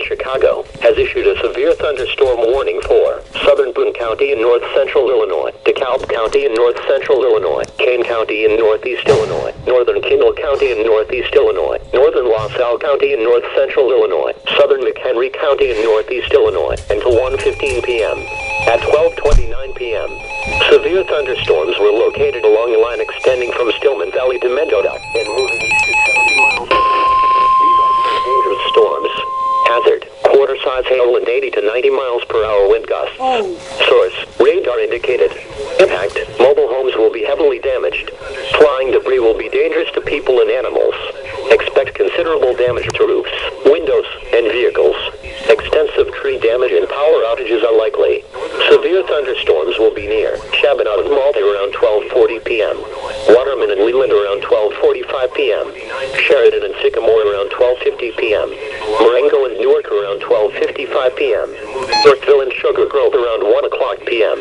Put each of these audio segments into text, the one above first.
Chicago, has issued a severe thunderstorm warning for southern Boone County in north central Illinois, DeKalb County in north central Illinois, Kane County in northeast Illinois, northern Kendall County in northeast Illinois, northern LaSalle County in north central Illinois, southern McHenry County in northeast Illinois, until 1:15 p.m. At 12:29 p.m., severe thunderstorms were located along a line extending from Stillman Valley to Mendota and moving east at 70 miles. Dangerous storms. Hazard. Quarter-size hail and 80 to 90 miles per hour wind gusts. Source. Radar indicated. Impact. Mobile homes will be heavily damaged. Flying debris will be dangerous to people and animals. Expect considerable damage to roofs, windows, and vehicles. Extensive tree damage and power outages are likely. Severe thunderstorms will be near Chaminade and Malta around 12:40 p.m. Waterman and Leland around 12:45 p.m. Sheridan and Sycamore around 12:50 p.m. Marengo and Newark around 12:55 p.m. Northville and Sugar Grove around 1 o'clock p.m.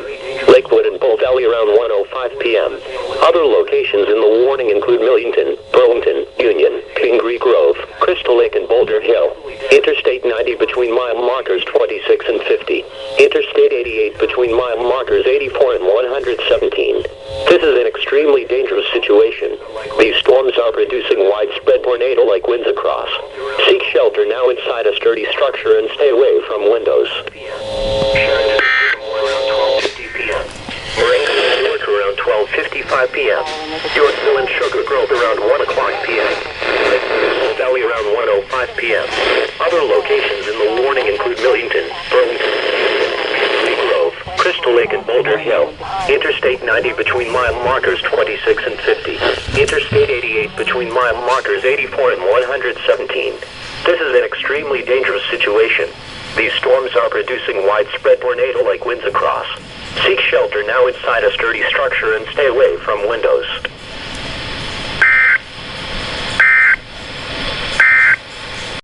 Lakewood and Bull Valley around 1:05 p.m. Other locations in the warning include Millington, Burlington, Union, Pingree Grove, Crystal Lake and Boulder Hill. Interstate 90 between mile markers 26 and 50. Interstate 88 between mile markers 84 and 117. This is an extremely dangerous situation. These storms are producing widespread tornado-like winds across. Seek shelter now inside a sturdy structure and stay away from windows. Sheridan around 12:50 p.m. Marengo and Newark around 12:55 p.m. Yorkville and Sugar Grove around 1 o'clock p.m. Bull Valley around 1:05 p.m. Other locations in the warning include Millington, Burlington, Grove, Crystal Lake and Boulder Hill. Interstate 90 between mile markers 26 and 50. Interstate 88 between mile markers 84 and 117. This is an extremely dangerous situation. These storms are producing widespread tornado-like winds across. Seek shelter now inside a sturdy structure and stay away from windows.